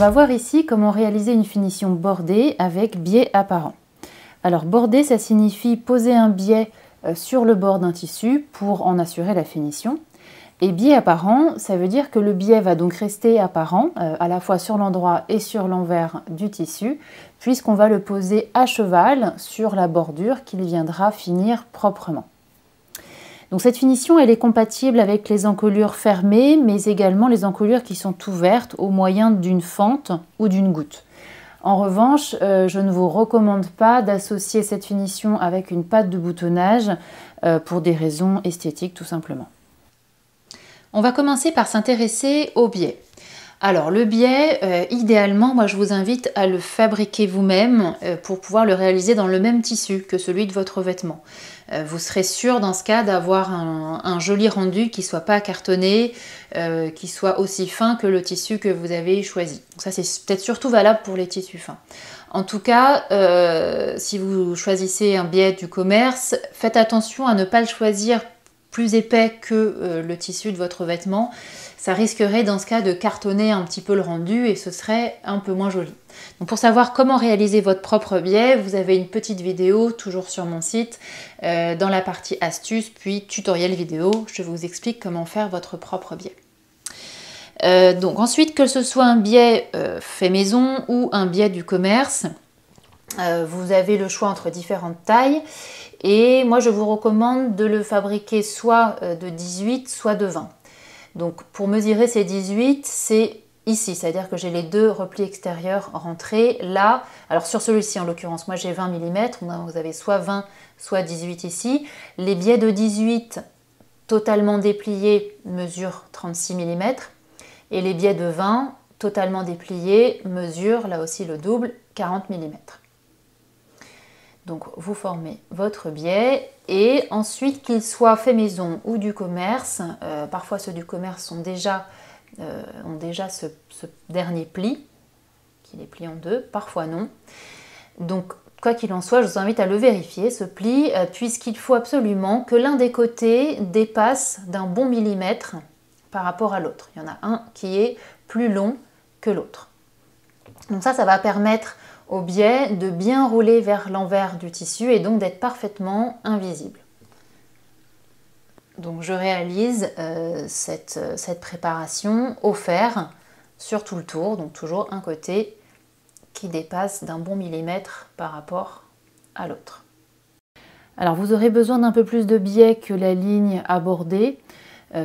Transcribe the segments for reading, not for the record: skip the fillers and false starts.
va voir ici comment réaliser une finition bordée avec biais apparent. Alors border, ça signifie poser un biais sur le bord d'un tissu pour en assurer la finition. Et biais apparent, ça veut dire que le biais va donc rester apparent à la fois sur l'endroit et sur l'envers du tissu, puisqu'on va le poser à cheval sur la bordure qu'il viendra finir proprement. Donc cette finition, elle est compatible avec les encolures fermées, mais également les encolures qui sont ouvertes au moyen d'une fente ou d'une goutte. En revanche, je ne vous recommande pas d'associer cette finition avec une pâte de boutonnage pour des raisons esthétiques tout simplement. On va commencer par s'intéresser au biais. Alors le biais, idéalement, moi je vous invite à le fabriquer vous-même pour pouvoir le réaliser dans le même tissu que celui de votre vêtement. Vous serez sûr dans ce cas d'avoir un joli rendu qui ne soit pas cartonné, qui soit aussi fin que le tissu que vous avez choisi. Donc ça c'est peut-être surtout valable pour les tissus fins. En tout cas, si vous choisissez un biais du commerce, faites attention à ne pas le choisir plus épais que le tissu de votre vêtement. Ça risquerait dans ce cas de cartonner un petit peu le rendu et ce serait un peu moins joli. Donc pour savoir comment réaliser votre propre biais, vous avez une petite vidéo toujours sur mon site dans la partie astuces puis tutoriel vidéo. Je vous explique comment faire votre propre biais. Donc ensuite, que ce soit un biais fait maison ou un biais du commerce, vous avez le choix entre différentes tailles et moi je vous recommande de le fabriquer soit de 18 soit de 20. Donc pour mesurer ces 18, c'est ici, c'est-à-dire que j'ai les deux replis extérieurs rentrés là. Alors sur celui-ci en l'occurrence, moi j'ai 20 mm, vous avez soit 20 soit 18 ici. Les biais de 18 totalement dépliés mesurent 36 mm et les biais de 20 totalement dépliés mesurent là aussi le double, 40 mm. Donc vous formez votre biais et ensuite qu'il soit fait maison ou du commerce, parfois ceux du commerce ont déjà ce dernier pli, qui les plie en deux, parfois non. Donc quoi qu'il en soit, je vous invite à le vérifier ce pli, puisqu'il faut absolument que l'un des côtés dépasse d'un bon millimètre par rapport à l'autre. Il y en a un qui est plus long que l'autre. Donc ça va permettre au biais de bien rouler vers l'envers du tissu et donc d'être parfaitement invisible. Donc je réalise cette préparation au fer sur tout le tour, donc toujours un côté qui dépasse d'un bon millimètre par rapport à l'autre. Alors vous aurez besoin d'un peu plus de biais que la ligne à border,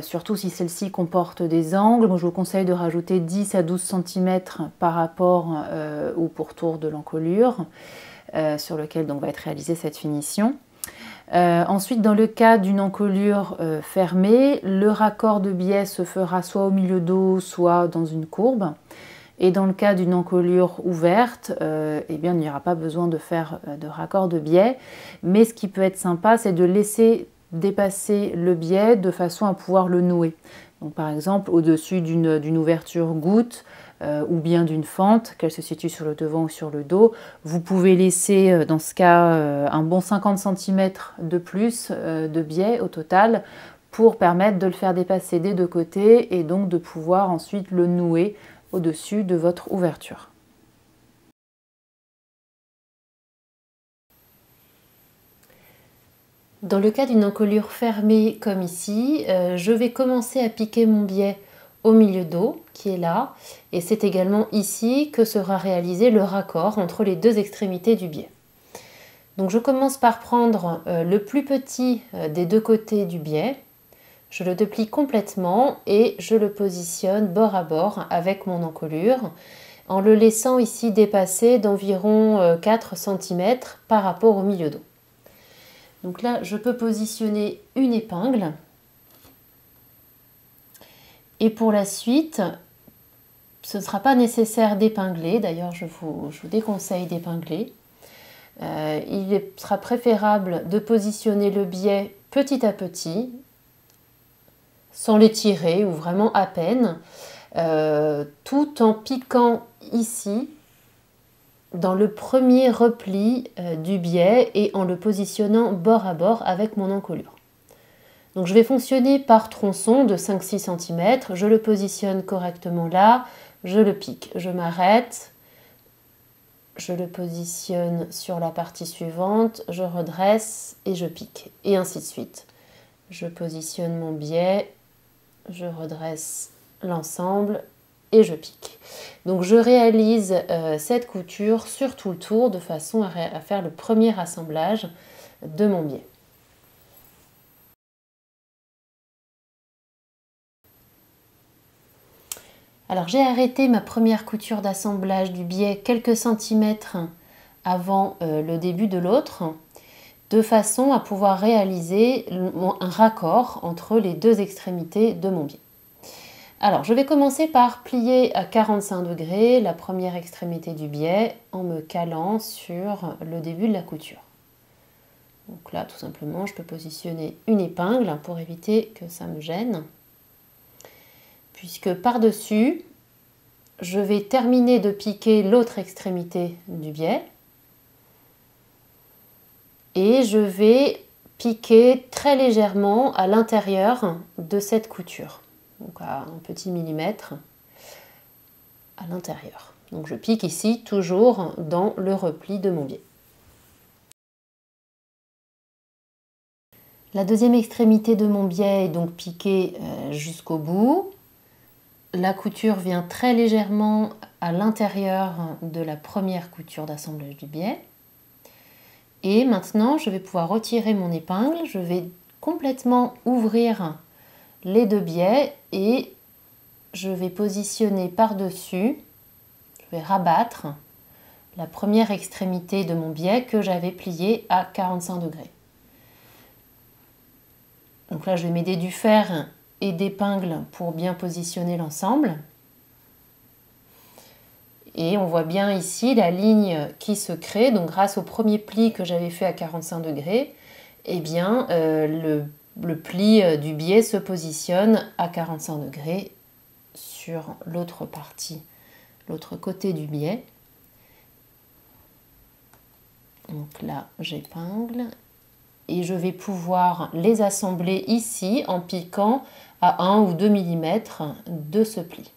surtout si celle-ci comporte des angles. Moi, je vous conseille de rajouter 10 à 12 cm par rapport au pourtour de l'encolure sur lequel donc, va être réalisée cette finition. Ensuite, dans le cas d'une encolure fermée, le raccord de biais se fera soit au milieu dos, soit dans une courbe. Et dans le cas d'une encolure ouverte, eh bien, il n'y aura pas besoin de faire de raccord de biais. Mais ce qui peut être sympa, c'est de laisser dépasser le biais de façon à pouvoir le nouer. Donc, par exemple, au-dessus d'une ouverture goutte ou bien d'une fente, qu'elle se situe sur le devant ou sur le dos, vous pouvez laisser, dans ce cas, un bon 50 cm de plus de biais au total pour permettre de le faire dépasser des deux côtés et donc de pouvoir ensuite le nouer au-dessus de votre ouverture. Dans le cas d'une encolure fermée comme ici, je vais commencer à piquer mon biais au milieu dos qui est là et c'est également ici que sera réalisé le raccord entre les deux extrémités du biais. Donc je commence par prendre le plus petit des deux côtés du biais, je le déplie complètement et je le positionne bord à bord avec mon encolure en le laissant ici dépasser d'environ 4 cm par rapport au milieu dos. Donc là, je peux positionner une épingle. Et pour la suite, ce ne sera pas nécessaire d'épingler. D'ailleurs, je vous déconseille d'épingler. Il sera préférable de positionner le biais petit à petit, sans l'étirer ou vraiment à peine, tout en piquant ici dans le premier repli du biais et en le positionnant bord à bord avec mon encolure. Donc je vais fonctionner par tronçon de 5-6 cm, je le positionne correctement là, je le pique. Je m'arrête, je le positionne sur la partie suivante, je redresse et je pique. Et ainsi de suite. Je positionne mon biais, je redresse l'ensemble et je pique. Donc je réalise cette couture sur tout le tour de façon à faire le premier assemblage de mon biais. Alors j'ai arrêté ma première couture d'assemblage du biais quelques centimètres avant le début de l'autre, de façon à pouvoir réaliser un raccord entre les deux extrémités de mon biais. Alors je vais commencer par plier à 45 degrés la première extrémité du biais en me calant sur le début de la couture. Donc là tout simplement je peux positionner une épingle pour éviter que ça me gêne. Puisque par-dessus, je vais terminer de piquer l'autre extrémité du biais et je vais piquer très légèrement à l'intérieur de cette couture, donc à un petit millimètre à l'intérieur. Donc je pique ici toujours dans le repli de mon biais. La deuxième extrémité de mon biais est donc piquée jusqu'au bout. La couture vient très légèrement à l'intérieur de la première couture d'assemblage du biais. Et maintenant, je vais pouvoir retirer mon épingle. Je vais complètement ouvrir les deux biais et je vais positionner par-dessus, je vais rabattre la première extrémité de mon biais que j'avais pliée à 45 degrés. Donc là, je vais m'aider du fer et d'épingles pour bien positionner l'ensemble. Et on voit bien ici la ligne qui se crée. Donc grâce au premier pli que j'avais fait à 45 degrés, eh bien, le pli du biais se positionne à 45 degrés sur l'autre partie, l'autre côté du biais. Donc là, j'épingle. Et je vais pouvoir les assembler ici en piquant à 1 ou 2 mm de ce pli.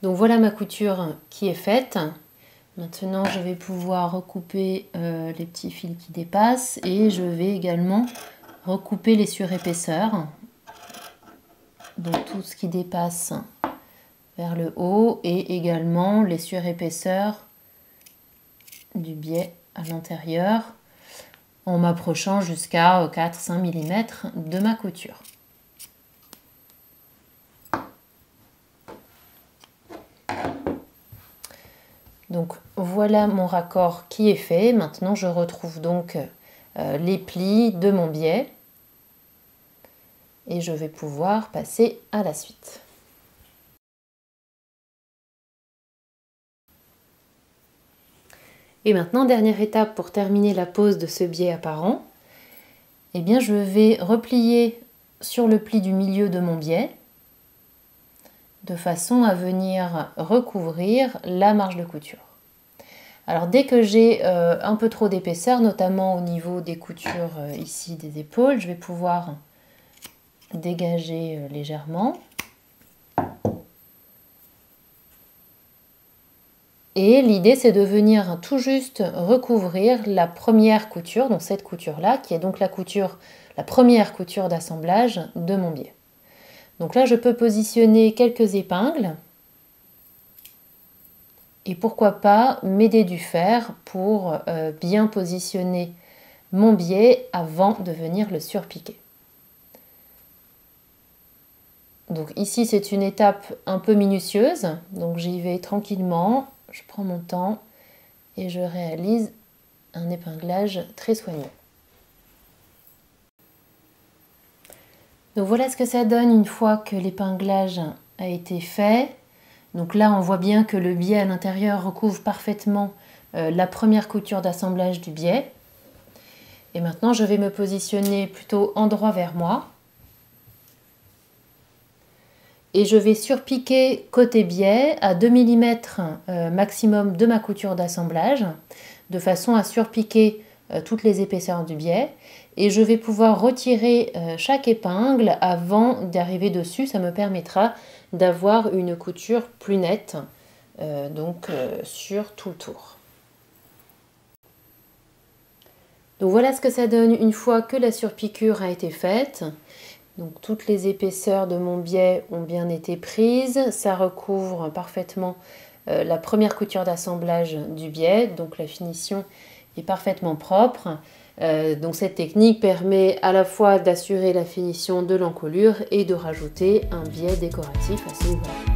Donc voilà ma couture qui est faite. Maintenant je vais pouvoir recouper les petits fils qui dépassent et je vais également recouper les surépaisseurs. Donc tout ce qui dépasse vers le haut et également les surépaisseurs du biais à l'intérieur en m'approchant jusqu'à 4-5 mm de ma couture. Donc voilà mon raccord qui est fait. Maintenant je retrouve donc les plis de mon biais et je vais pouvoir passer à la suite. Et maintenant, dernière étape pour terminer la pose de ce biais apparent, eh bien je vais replier sur le pli du milieu de mon biais de façon à venir recouvrir la marge de couture. Alors dès que j'ai un peu trop d'épaisseur, notamment au niveau des coutures ici des épaules, je vais pouvoir dégager légèrement. Et l'idée, c'est de venir tout juste recouvrir la première couture, donc cette couture-là, qui est donc la première couture d'assemblage de mon biais. Donc là, je peux positionner quelques épingles. Et pourquoi pas m'aider du fer pour bien positionner mon biais avant de venir le surpiquer. Donc ici, c'est une étape un peu minutieuse, donc j'y vais tranquillement. Je prends mon temps et je réalise un épinglage très soigneux. Donc voilà ce que ça donne une fois que l'épinglage a été fait. Donc là, on voit bien que le biais à l'intérieur recouvre parfaitement la première couture d'assemblage du biais. Et maintenant, je vais me positionner plutôt endroit vers moi. Et je vais surpiquer côté biais à 2 mm maximum de ma couture d'assemblage, de façon à surpiquer toutes les épaisseurs du biais. et je vais pouvoir retirer chaque épingle avant d'arriver dessus. Ça me permettra d'avoir une couture plus nette sur tout le tour. Donc voilà ce que ça donne une fois que la surpiqûre a été faite. Donc toutes les épaisseurs de mon biais ont bien été prises. Ça recouvre parfaitement la première couture d'assemblage du biais. Donc la finition est parfaitement propre. Donc cette technique permet à la fois d'assurer la finition de l'encolure et de rajouter un biais décoratif à ce niveau-là.